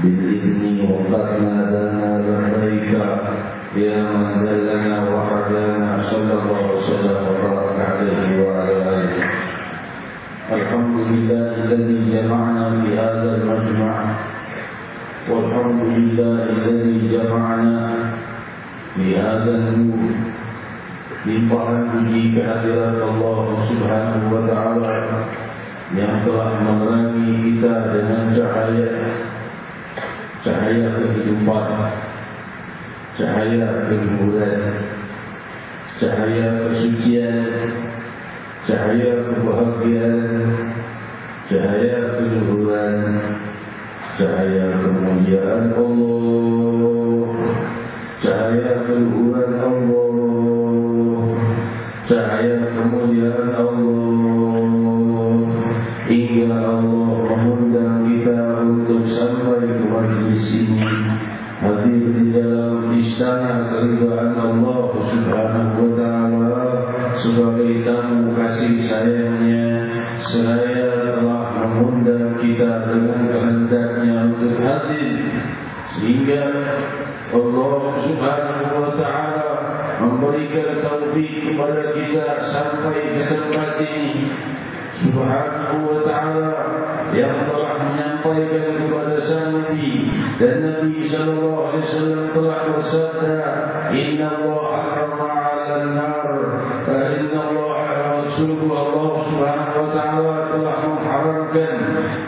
بالإذن وقد نادانا لبيك صلى الله وسلم وبارك عليه وعلى آله. الحمد لله الذي جمعنا في هذا المجمع، والحمد لله الذي جمعنا في هذا النور. Limpahan puji kehadirat Allah Subhanahu wa Ta'ala yang telah menerangi kita dengan cahaya kehidupan, cahaya kehiburan, cahaya kesucian, cahaya kebahagiaan, cahaya keluhuran, cahaya kemuliaan Allah, cahaya keluhuran Allah, cahaya kemuliaan Allah. Hingga Allah mengundang kita untuk sampai ke majlis ini, hadir di dalam istana keridhaan Allah Subhanahu wa Ta'ala sebagai tamu kasih sayangnya. Seraya telah mengundang kita dengan kehendaknya untuk hadir, sehingga Allah Subhanahu wa Ta'ala memberikan taufik kepada kita sampai ke tempat ini. Subhanahu wa Ta'ala yang telah menyampaikan kepada sang Nabi, dan Nabi sallallahu alaihi wasallam telah bersabda, Inna Allah harrama 'alan nar, inna Allah Rasulullah Allah Subhanahu wa Ta'ala telah mengharamkan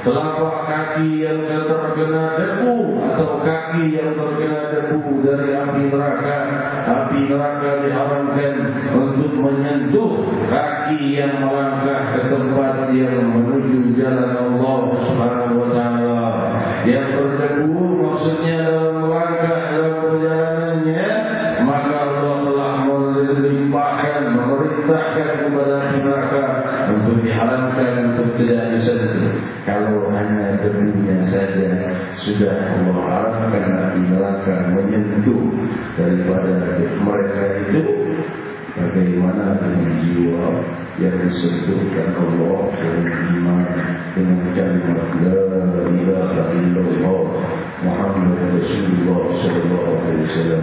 telapak kaki yang terkena debu atau kaki yang terkena debu dari api neraka. Api neraka diharamkan untuk menyentuh kaki yang melangkah ke tempat yang menuju jalan Allah Subhanahu wa Ta'ala. Yang berdebu maksudnya dalam melangkah dalam perjalanannya, maka Allah telah melimpahkan, memerintahkan kepada api neraka untuk diharamkan, untuk tidak disentuh. Kalau hanya debunya saja sudah Allah haramkan api neraka menyentuh daripada mereka itu, bagaimana dengan jiwa yang disebutkan Allah dengan iman, dengan kalimat la ilaha illallah Muhammad Rasulullah sallallahu alaihi wasallam.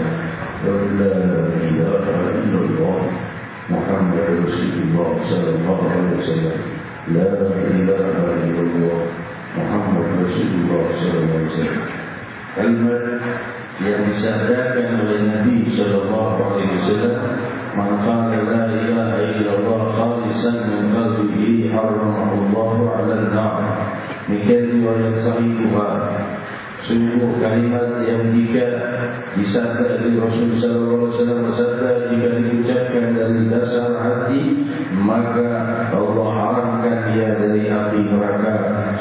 La ilaha illallah Muhammad Rasulullah sallallahu alaihi wasallam. La ilaha illallah Muhammad Rasulullah sallallahu alaihi wasallam. Kalimat yang disabdakan oleh Nabi sallallahu alaihi wasallam, man qala la ilaha illallah khalisan min qalbihi harramahu Allah 'ala an-nar. Demikian riwayat sahih Bukhari. Sungguh kalimat yang jika disabda oleh Rasul sallallahu alaihi wasallam bersabda, jika diucapkan dari dasar hati, maka Allah haramkan dia dari api neraka.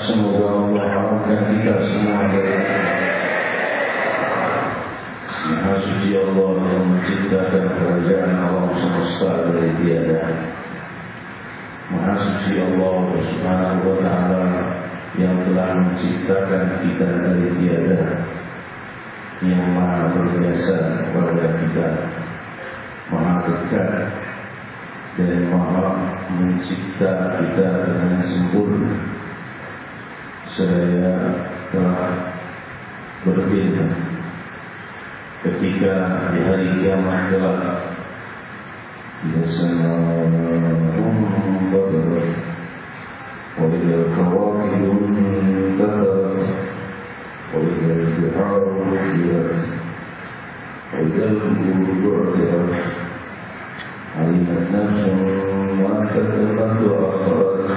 Semoga Allah haramkan kita semua dari Maha suci Allah yang menciptakan kerajaan alam semesta dari tiada. Maha suci Allah Subhanahu wa Ta'ala yang telah menciptakan kita dari tiada, yang maha berjasa kepada kita, maha dekat dan maha mencipta kita dengan sempurna. Saya telah berbeda ketika di hari kiamat kelak, وإذا الكواكب انتثرت وإذا البحار فجرت وإذا القبور بعثرت علمت نفس ما كسبت وأخرت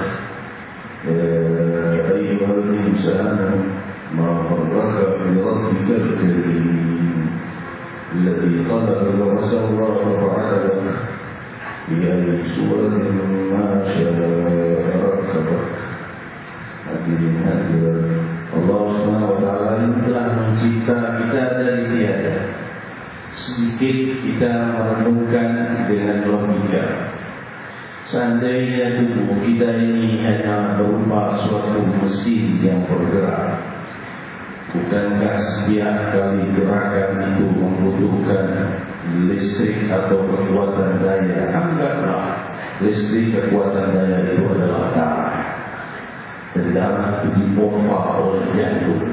يا أيها الإنسان ما غرك بربك الكريم الذي خلقك وسواك فعدلك في أي صورة ما شاء ركبك. Hadirin hadirat, Allah Subhanahu wa Ta'ala yang telah mencipta kita dari tiada. Sedikit kita merenungkan dengan logika, seandainya tubuh kita ini hanya berupa suatu mesin yang bergerak, bukankah setiap kali gerakan itu membutuhkan listrik atau kekuatan daya? Anggaplah listrik, kekuatan daya itu adalah darah, dan darah itu dipompa oleh jantung.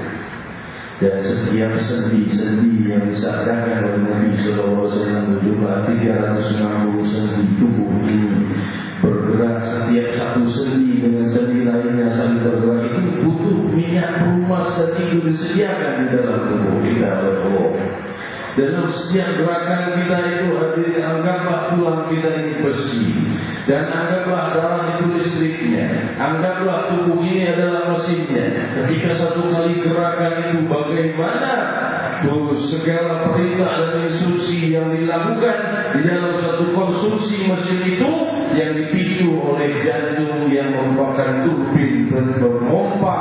Dan setiap sendi-sendi yang disabdakan oleh Nabi sallallahu alaihi wasallam berjumlah 369 Dalam setiap gerakan kita itu hadirin, anggaplah tulang kita ini besi, dan anggaplah darah itu listriknya, anggaplah tubuh ini adalah mesinnya. Ketika satu kali gerakan itu bagaimana segala perintah dan instruksi yang dilakukan di dalam satu konstruksi mesin itu yang dipicu oleh jantung yang merupakan turbin berpompa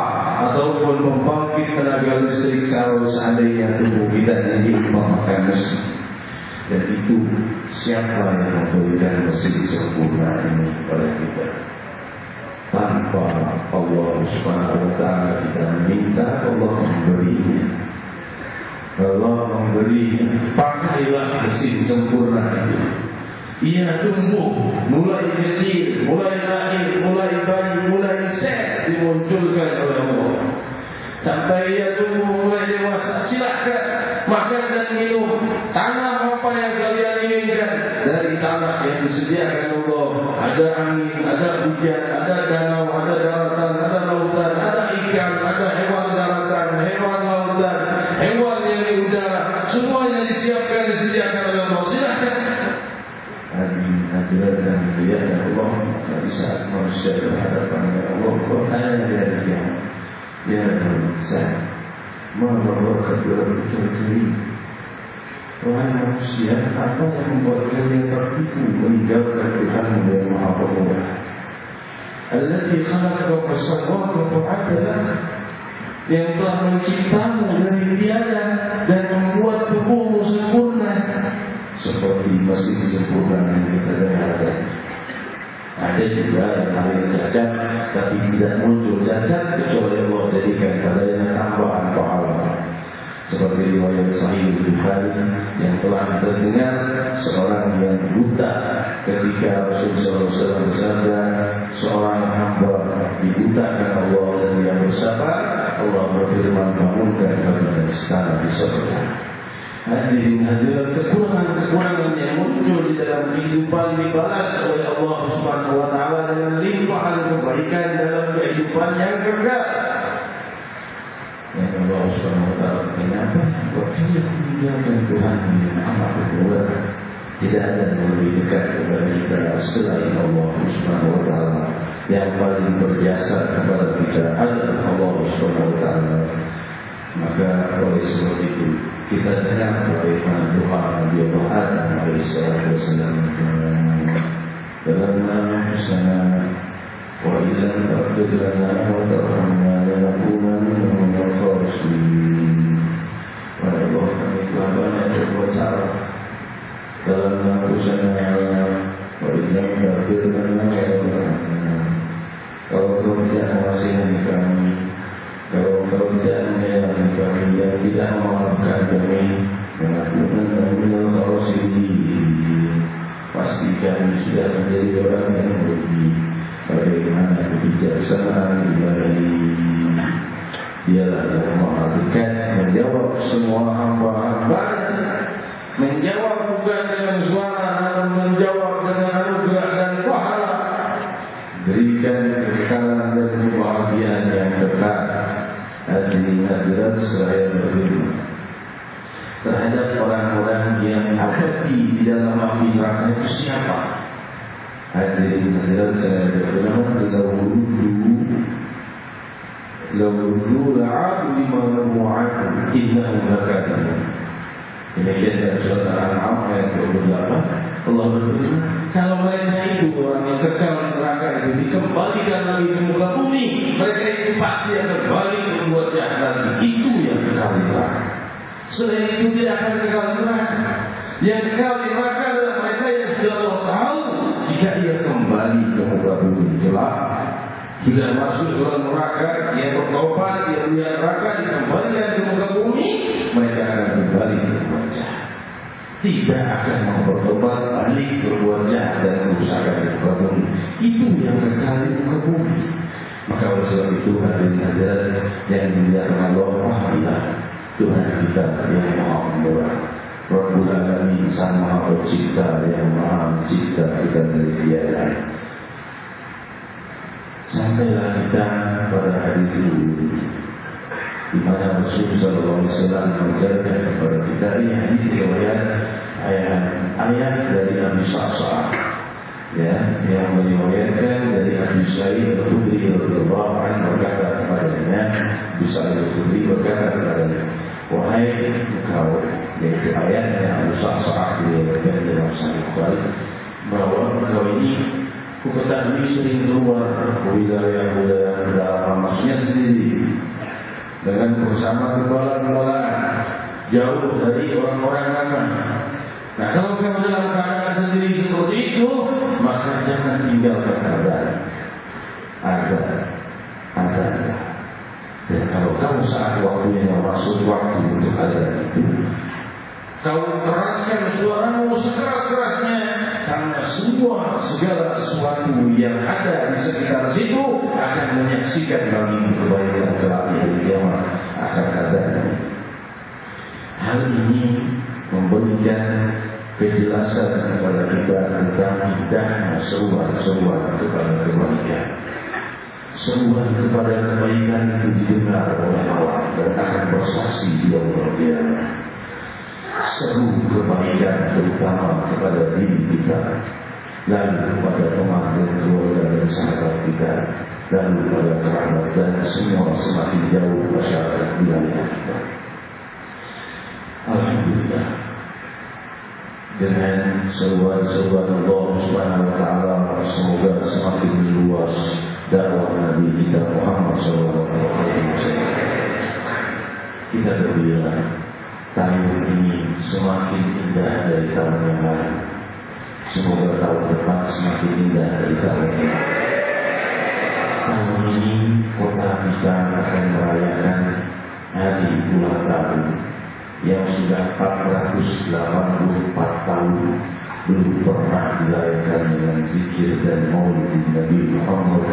ataupun membangkit tenaga listrik kalau seandainya tubuh kita ini memakan mesin. Dan itu siapa yang memberikan mesin sempurna ini kepada kita? Tanpa Allah Subhanahu wa Ta'ala kita minta, Allah memberinya. Allah memberinya. Pakailah mesin sempurna itu. Ia tumbuh mulai kecil, mulai lahir, mulai bayi, mulai sel dimunculkan oleh Allah. Sampai ia tumbuh mulai dewasa, silakan makan dan minum, tanam apa yang kalian inginkan dari tanah yang disediakan Allah. Ada angin, ada hujan, ada danau, ada daratan, ada lautan, ada ikan, ada hewan daratan, hewan lautan, hewan yang di udara, semuanya disiapkan, disediakan oleh Allah. Silakan. Hadirat dan melihat Allah di saat manusia berhadapan dengan Allah, bertanya dari dia, ya manusia, mana kedua berkiri? Wahai manusia, apa yang membuat kalian tertipu meninggalkan Tuhan yang Maha Pemurah? Alladzi khalaqaka fasawwaka fa'adalak, yang telah menciptamu dari tiada dan membuat tubuhmu sempurna seperti mesin sempurna yang kita dengarkan. Ada juga yang lahir cacat tapi tidak muncul cacat kecuali Allah jadikan padanya tambahan pahala. Seperti riwayat Sahih Bukhari yang telah kita dengar, seorang yang buta ketika Rasulullah SAW bersabda, seorang hamba dibutakan Allah dan dia bersabar, Allah berfirman, bangunkan baginya istana di surga. Hadirin hadirat, kekurangan-kekurangan yang muncul di dalam kehidupan dibalas oleh Allah Subhanahu wa Ta'ala dengan limpahan kebaikan dalam kehidupan yang kekal. Yang Allah Subhanahu wa Ta'ala, kenapa waktu meninggalkan Tuhan yang amat berkuat? Tidak ada yang lebih dekat kepada kita selain Allah Subhanahu wa Ta'ala. Yang paling berjasa kepada kita adalah Allah Subhanahu wa Ta'ala. Maka oleh sebab itu kita dengar bagaimana doa Nabi Allah Adam alaihissalam dalam nama Husna wa ilan ta'bud lana wa tarhamna lanakunanna minal khasirin. Wahai Allah, kami telah banyak berbuat salah dalam nama Husna wa ilan ta'bud lana wa tarhamna. Kalau Kau tidak mengasihani kami, kalau Kau tidak menyayangi kami dan tidak memaafkan kami, mengakukan minal khasirin, pasti kami sudah menjadi orang yang merugi. Bagaimana kebijaksanaan Ilahi, Dialah yang Maha Dekat menjawab semua hamba-hambanya, menjawab bukan dengan suara, namun menjawab dengan anugerah dan pahala. Berikan kekekalan dan kebahagiaan yang kekal. Hadirin hadirat seraya berfirman terhadap orang-orang yang abadi di dalam api neraka itu siapa? Hadirin hadirat seraya berfirman, Lawudu la'adu lima namu'atu innahum lakadun. Demikian dalam surat Al-An'am ayat 28, Allah berfirman, kalau mereka itu orang yang kekal di neraka itu dikembalikan lagi ke muka bumi, mereka itu pasti akan balik berbuat jahat lagi. Itu yang kekal di neraka. Selain itu tidak akan kekal di neraka. Yang kekal di neraka adalah mereka yang sudah Allah tahu jika ia kembali ke muka bumi kelak sudah masuk ke dalam neraka, dia bertobat, dia melihat neraka, dikembalikan ke muka bumi, mereka akan kembali berbuat jahat. Tidak akan mau bertobat, balik berbuat jahat dan kerusakan di muka bumi. Itu yang kekal di muka bumi. Maka oleh sebab itu hadirin hadirat yang dimuliakan Allah, pahamilah Tuhan kita yang Maha Pemurah, Rabbul Alamin, Sang Maha Pencipta yang Maha Mencipta kita dari tiada. Sampailah kita pada hari ini di mana Rasulullah SAW mengajarkan kepada kita ini hadis riwayat ayat dari Abi Sa'sa'ah, ya, yang meriwayatkan dari Abi Sa'id Al-Khudri radhiyallahu anhu berkata kepadanya, Abi Sa'id Al-Khudri berkata kepadanya, wahai engkau, yaitu ayatnya Abi Sa'sa'ah diriwayatkan dalam Sahih Bukhari, bahwa engkau ini kuketahui sering keluar wilayah-wilayah pedalaman, maksudnya sendiri, dengan bersama kebala-kebalaan, jauh dari orang-orang ramai. Nah, kalau kamu dalam keadaan sendiri seperti itu, maka jangan tinggalkan azan. Dan kalau kamu saat waktunya maksud waktu untuk azan itu, kau keraskan suaramu sekeras-kerasnya, karena segala sesuatu yang ada di sekitar situ akan menyaksikan bagimu kebaikan kelak di hari kiamat akan ada. Hal ini memberikan kejelasan kepada kita tentang indahnya seruan-seruan kepada kebaikan. Seruan kepada kebaikan itu didengar oleh Allah dan akan bersaksi di Allah Ta'ala. Seru kebaikan terutama kepada diri kita, lalu kepada teman dan keluarga dan sahabat kita, lalu kepada kerabat dan semua semakin jauh masyarakat wilayah kita. Alhamdulillah, dengan seruan-seruan Allah Subhanahu wa Ta'ala, semoga semakin luas dakwah Nabi kita Muhammad SAW. Kita berbilang tahun ini semakin indah dari tahun yang lalu. Semoga tahun depan semakin indah dari tahun ini. Tahun ini kota kita akan merayakan hari ulang tahun yang sudah 484 tahun belum pernah dirayakan dengan zikir dan maulid Nabi Muhammad.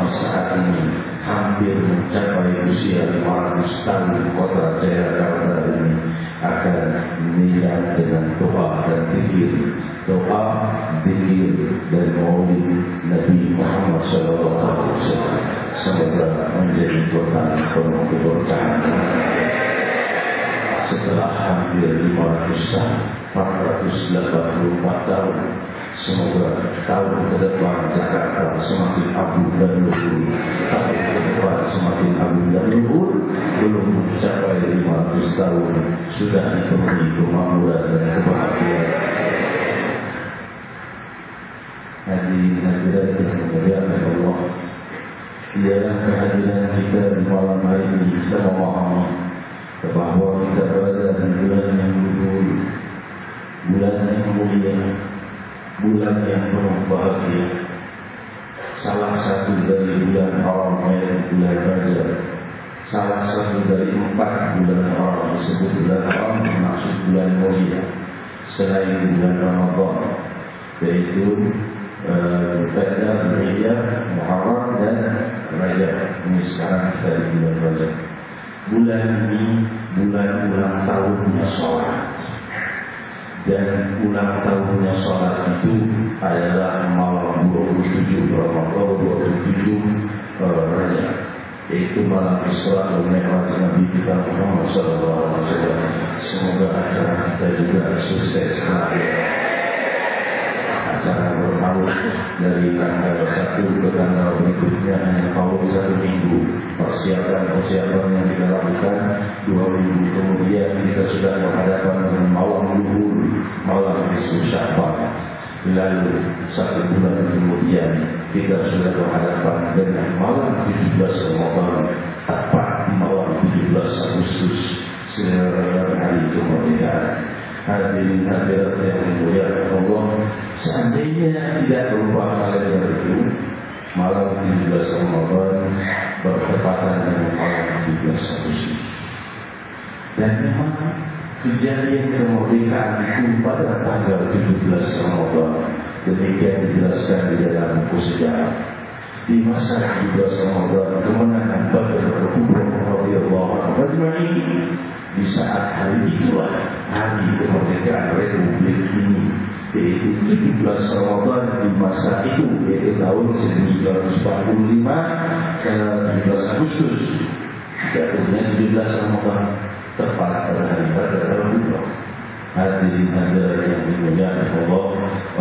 Di saat ini hampir mencapai usia 500 tahun kota Jakarta ini akan menilai dengan doa dan zikir, dan maulid Nabi Muhammad SAW. Semoga menjadi kota yang penuh keberkahan. Setelah hampir 500 tahun, 484 tahun, semoga tahun ke depan Jakarta semakin agung dan luhur. Tahun ke depan semakin agung dan luhur. Belum mencapai 500 tahun, sudah dipenuhi kemakmuran dan kebahagiaan. Hadirin yang dimuliakan Allah, ialah kehadiran kita di malam hari ini kita memahami bahwa kita berada di bulan yang luhur, bulan yang mulia, bulan yang penuh bahagia. Salah satu dari bulan haram yaitu bulan Rajab. Salah satu dari 4 bulan haram disebut bulan haram, maksud bulan mulia selain bulan Ramadan, yaitu Dzulhijjah, Muharram dan Rajab. Ini sekarang kita di bulan Rajab. Bulan ini bulan ulang tahunnya sholat, dan ulang tahunnya sholat itu adalah malam 27 Ramadan, 27 Rajab, yaitu malam Isra dan Mi'raj Nabi kita Muhammad SAW. Semoga acara kita juga sukses selalu. Acara berpaut dari tanggal 1 ke tanggal berikutnya hanya paut 1 minggu. Persiapan yang kita lakukan 2 minggu kemudian kita sudah berhadapan dengan malam luhur, malam Nisfu Sya'ban. Lalu 1 bulan kemudian kita sudah berhadapan dengan malam 17 Ramadan, tepat malam 17 Agustus, hari kemerdekaan. Hadirin hadirat yang dimuliakan Allah, seandainya tidak berupa kalender itu, malam 17 Ramadan bertepatan dengan malam 17 Agustus. Dan memang kejadian kemerdekaan itu pada tanggal 17 Ramadan. Demikian dijelaskan di dalam buku sejarah. Di masa 17 Ramadan kemenangan Badr radhiyallahu anhu ini, di saat hari itulah hari kemerdekaan Republik ini, yaitu 17 Ramadan di masa itu, yaitu tahun 1945 17 Agustus. jatuhnya 17 Ramadan tepat pada hari Rabu. Hadirin hadirat yang dimuliakan Allah,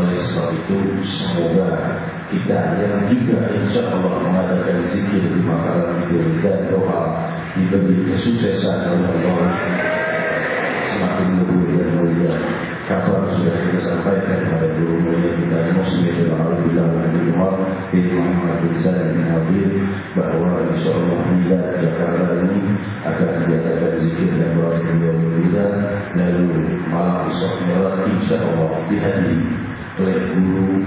oleh sebab itu semoga kita yang juga insya Allah mengadakan zikir di malam itu dan doa diberi kesuksesan oleh Allah semakin lebih dan mulia. Kabar sudah kita sampaikan pada guru mulia kita Muslim Al-Alhamdulillah bin Muhammad bin Salim bin Habib bahwa insya Allah bila Jakarta ini akan diadakan zikir dan doa beliau berbeda, lalu malam esoknya insya Allah dihadiri oleh guru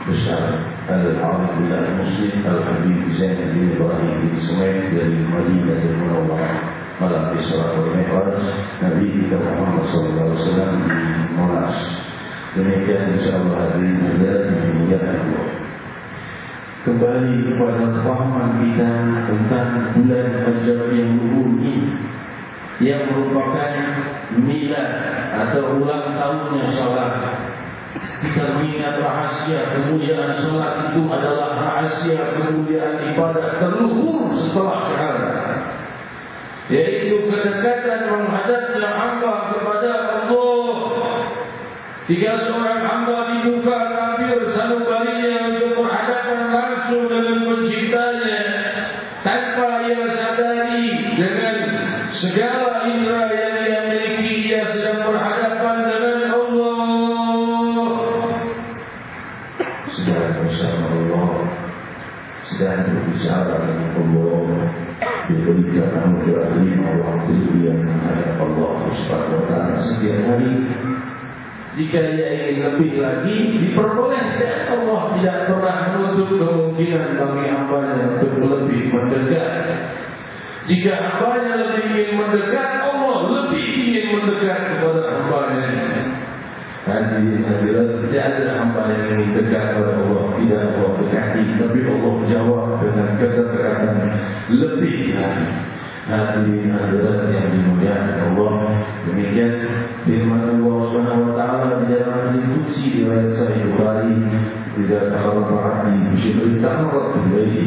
besar Al-Alhamdulillah Muslim Al-Habib Zain bin Ibrahim bin Ismail dari Madinah dan Munawwarah. Malam Isra wal Mi'raj Nabi kita Muhammad sallallahu alaihi wasallam di Monas. Demikian insyaallah hadirin hadirat yang dimuliakan Allah. Kembali kepada kefahaman kita tentang bulan Rajab yang luhur ini, yang merupakan milad atau ulang tahunnya salat. Kita mengingat rahasia kemuliaan salat itu adalah rahasia kemuliaan ibadah terluhur setelah syahadat, yaitu kedekatan menghadapnya hamba kepada Allah. Jika seorang hamba dibuka tabir sanubarinya untuk berhadapan langsung dengan penciptanya, tanpa ia sadari dengan segala indera yang ia miliki, ia sedang berhadapan dengan Allah. Sedang bersama Allah, sedang berbicara dengan Allah, diberikan anugerah 5 waktu yang menghadap Allah Subhanahu wa taala setiap hari. Jika ia ingin lebih lagi, diperbolehkan. Allah tidak pernah menutup kemungkinan bagi hambanya untuk lebih mendekat. Jika hambanya lebih ingin mendekat, Allah lebih ingin mendekat kepada hambanya. Hadirin hadirat, tidak ada hamba yang ingin dekat kepada Allah, tidak Allah dekati, tapi Allah jawab dengan kedekatan lebih lagi. Hadirin hadirat yang dimuliakan Allah, demikian firman Allah Subhanahu wa taala di dalam hadis riwayat Sahih Bukhari, tidak terlalu bersyukur taharat ilaihi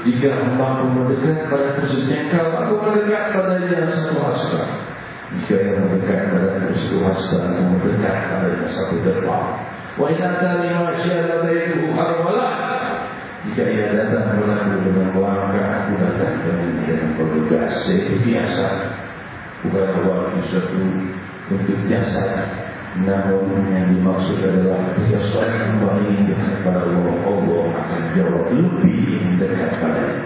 jika hamba mendekat pada tersebut, kalau aku mendekat padanya satu hasta. Jika yang mendekat pada satu hasta, aku mendekat pada satu derma. Wa idza ta'ala syada baitu harwala. Jika ia datang kepadaku dengan langkah, aku datang dengan bergegas. Itu biasa, bukan waktu suatu untuk jasad. Namun yang dimaksud adalah jika seorang kembali kepada Allah, Allah akan jawab lebih mendekat padanya.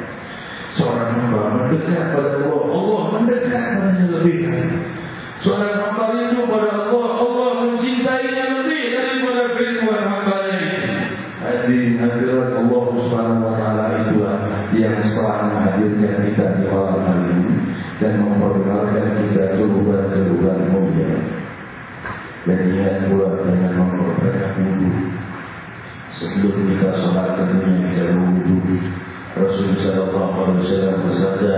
Seorang hamba mendekat pada Allah, Allah mendekat padanya lebih. Seorang hamba itu pada Allah, Allah mencintainya lebih daripada kerinduan hambanya itu. Hadirin hadirat Allah Subhanahu wa taala itulah yang telah menghadirkan kita di malam hari ini dan memperkenalkan kita keluhan-keluhan mulia. Dan ingat pula dengan memperbanyak wudu. Sebelum kita sholat tentunya kita berwudu. Rasulullah sallallahu alaihi wasallam bersabda,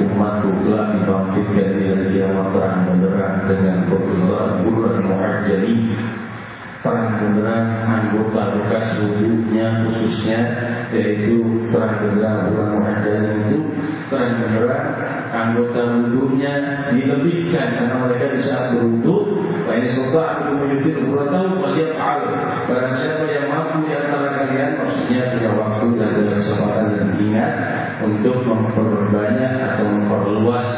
umatku telah dibangkitkan di hari kiamat terang benderang dengan perkenalan bulan Muharram. Terang benderang anggota bekas wudunya khususnya, yaitu terang benderang bulan Muharram itu terang benderang anggota wudunya dilebihkan karena mereka di saat berwudu. Ini sebab aku menyutir bertahu melihat al. Barang siapa yang mampu di antara kalian, maksudnya punya waktu dan kesempatan dan ingat untuk memperbanyak atau memperluas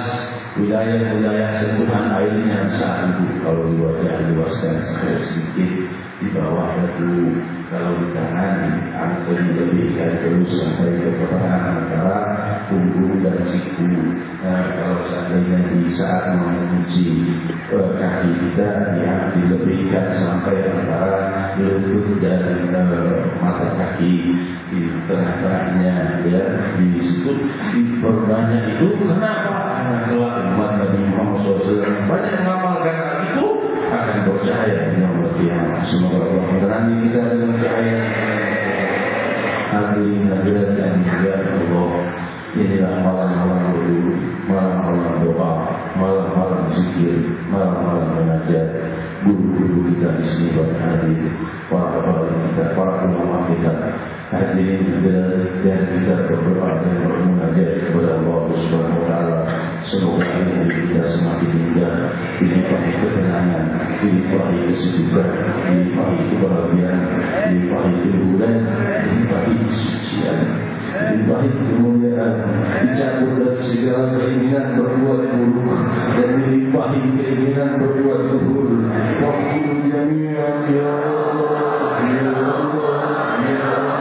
wilayah-wilayah sentuhan airnya saat itu. Kalau di wajah luaskan sampai sedikit, di bawah dadu, kalau di tangan angkat dilebihkan terus sampai ke pertengahan antara punggung dan siku. Nah, kalau seandainya di saat mengunci kaki kita, ya dilebihkan sampai antara lutut dan mata kaki, di tengah-tengahnya, ya di situ diperbanyak itu. Kenapa? Karena kelak umat Nabi Muhammad SAW banyak mengamalkan hal itu akan bercahaya di yaumul qiyamah. Semoga Allah menerangi kita dengan cahaya. Hadirin hadirat yang dimuliakan Allah, inilah malam-malam berwudu, malam-malam doa, malam-malam zikir, malam-malam menajat. Guru-guru kita di sini berhadir, para ulama kita, Hadirin dan kita berdoa dan bermunajat kepada Allah Subhanahu wa taala. Semoga hari kita semakin indah, dilimpahi ketenangan, dilimpahi kesejukan, dilimpahi kebahagiaan, dilimpahi kehidupan, dilimpahi kesucian, dilimpahi kemuliaan, dicabut dari segala keinginan berbuat buruk dan dilimpahi keinginan berbuat luhur. Waqul jami'an ya Allah, ya Allah, ya Allah.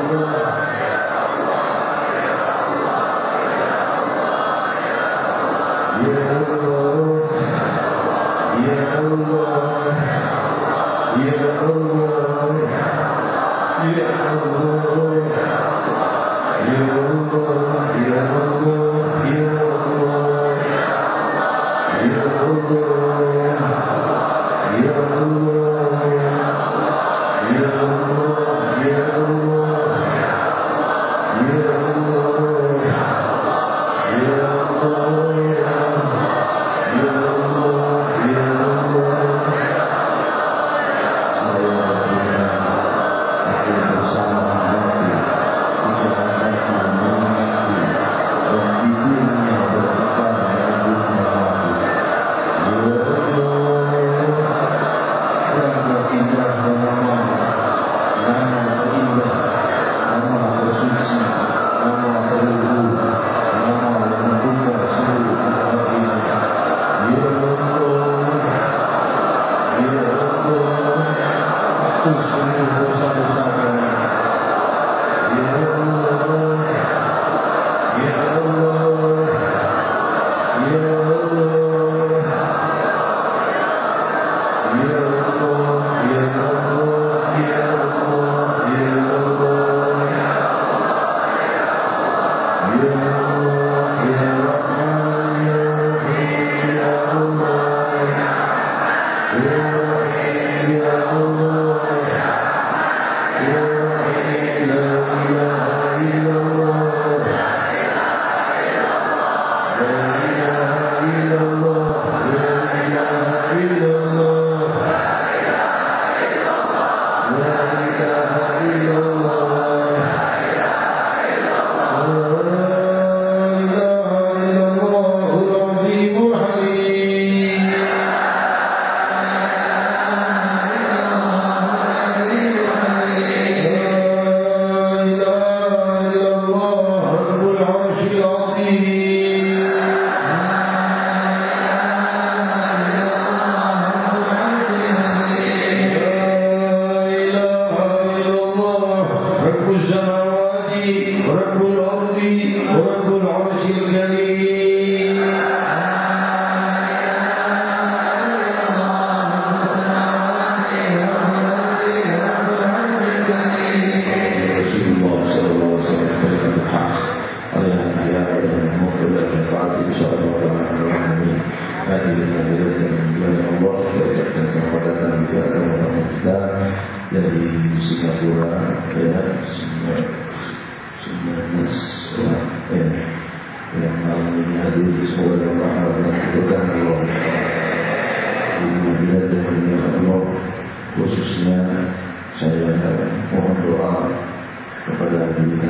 Khususnya saya mohon doa kepada hadirin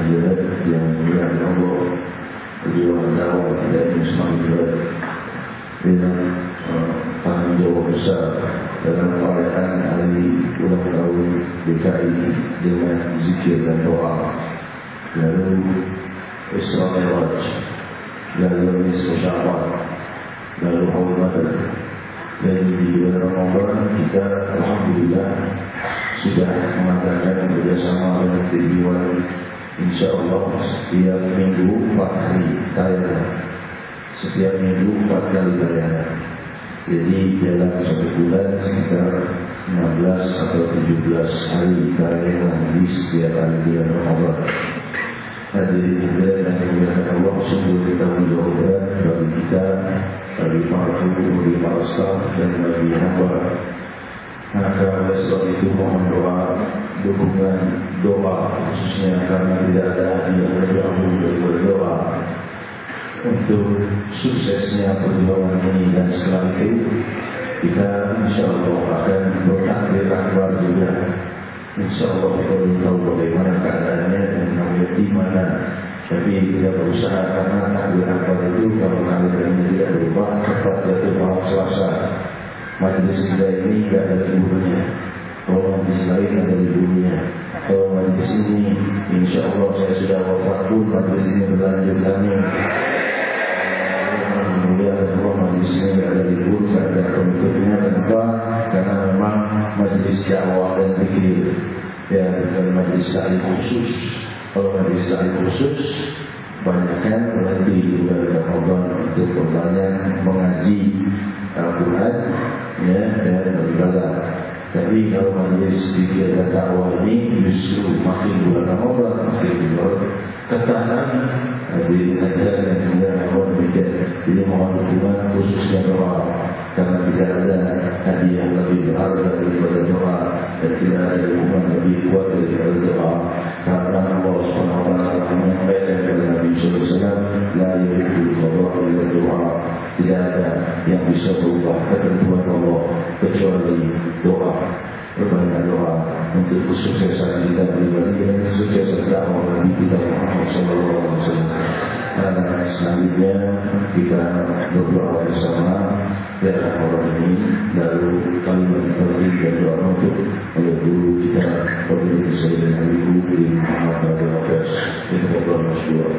yang mulia Allah, beliau adalah tidak Islam dengan tanggung jawab besar dalam perayaan hari ulang tahun DKI dengan zikir dan doa, lalu Isra Mi'raj, lalu Nisfu Sya'ban, lalu Haul Badr. Dan di bulan Ramadan kita alhamdulillah sudah mengadakan bekerjasama dengan Tribun. InsyaAllah setiap minggu 4 hari tayangan, setiap minggu 4 kali tayangan. Jadi dalam satu bulan sekitar 16 atau 17 hari tayangan di setiap hari bulan Ramadan. Hadirin dan dimuliakan Allah, sungguh bertanggung jawab bagi kita, bagi para guru, bagi para staf dan bagi hamba. Maka oleh sebab itu mohon doa, dukungan doa, khususnya karena tidak ada hadiah lebih dahulu daripada doa untuk suksesnya perjuangan ini. Dan setelah itu kita insyaAllah akan bertakbir akbar juga InsyaAllah kita belum tahu bagaimana keadaannya dan kami di mana. Tapi kita berusaha karena takbir akbar itu kalau keadaannya tidak berubah tepat jatuh malam Selasa. Majlis kita ini tidak ada liburnya. Kalau majlis lain ada liburnya. Kalau majlis ini InsyaAllah saya sudah wafat pun majlis ini berlanjut lagi. Kemudian majlis ini tidak ada libur, tidak ada penutupnya. Kenapa? Karena memang majlis dakwah dan zikir, ya, bukan majlis taklim khusus. Kalau majlis taklim khusus, banyakkan berhenti di bulan Ramadan untuk berbanyak mengaji Al-Quran, ya, dan beribadah. Tapi kalau majlis zikir dan dakwah ini justru makin bulan Ramadan makin berketahanan di antara dan juga Ramadan bijak. Jadi mohon dukungan khususnya doa, karena tidak ada hadiah lebih berharga daripada doa dan tidak ada dukungan lebih kuat daripada doa. Karena Allah SWT menyampaikan kepada Nabi SAW, la yuhibbul qada illa doa. Tidak ada yang bisa berubah ketentuan Allah kecuali doa. Berbanyak doa untuk kesuksesan kita pribadi dan kesuksesan dakwah Nabi kita Muhammad SAW. Selanjutnya kita berdoa bersama dalam orang ini, lalu kalimat tauhid dan doa untuk oleh guru kita Fadilatul Sayyidina Nabi Muhammad SAW. Kita berdoa bersama.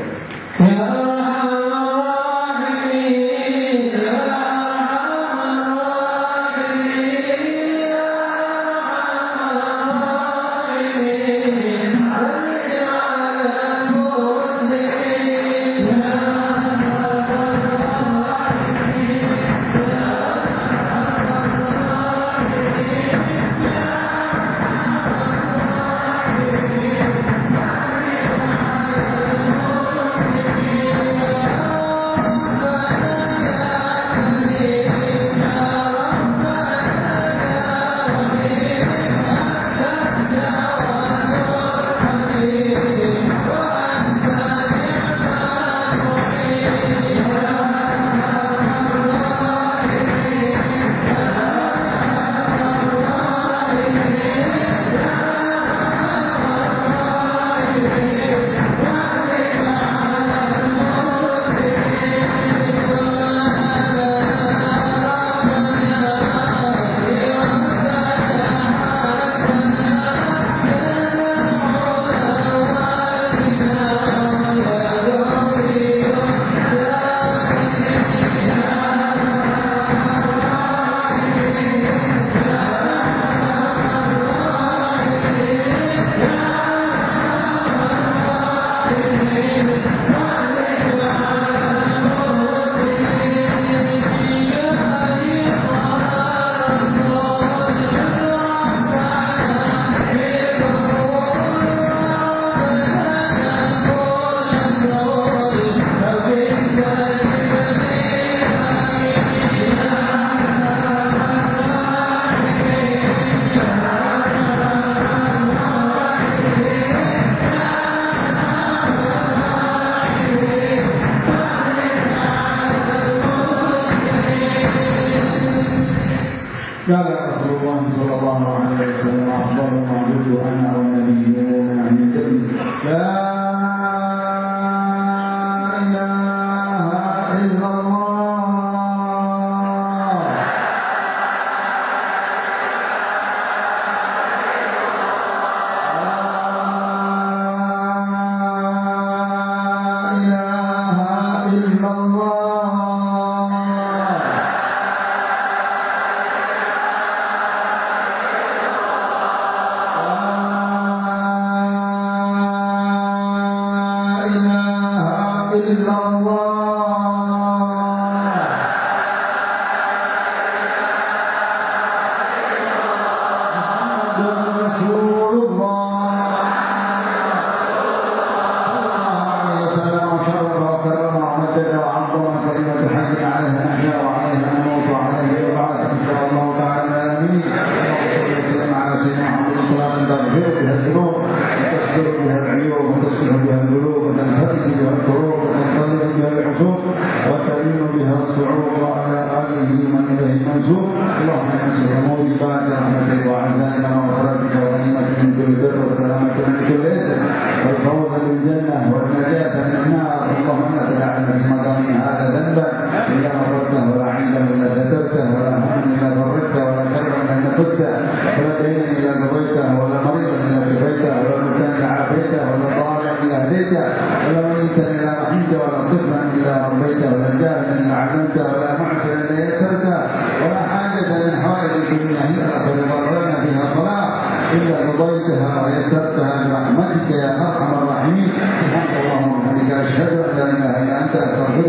قال رسول الله صلى الله عليه وسلم أفضل ما قلت أنا والنبيون من قبل لا إله إلا الله اللهم انصر امور بعد رحمتك وعزائنا وغفرتك وغنيمتك كل بر والسلامة من كل إثم والفوز بالجنة والنجاة من النار. اللهم لا تدع لنا في مقامنا هذا ذنبا إلا غفرته ولا عيبا إلا سترته ولا هما إلا فرجته ولا كربا إلا نفسته ولا دينا إلا قضيته ولا مريضا إلا شفيته ولا مبتلا إلا عافيته ولا ضالا إلا هديته ولا ميتا إلا رحمته ولا طفلا إلا ربيته ولا جاهلا إلا علمته ولا معسرا إلا يسرته ولا حاجة من حوائج الدنيا هي فلبرنا فيها صلاة إلا قضيتها ويسرتها برحمتك يا أرحم الراحمين. سبحانك اللهم وبحمدك أشهد أن لا إله إلا أنت أستغفرك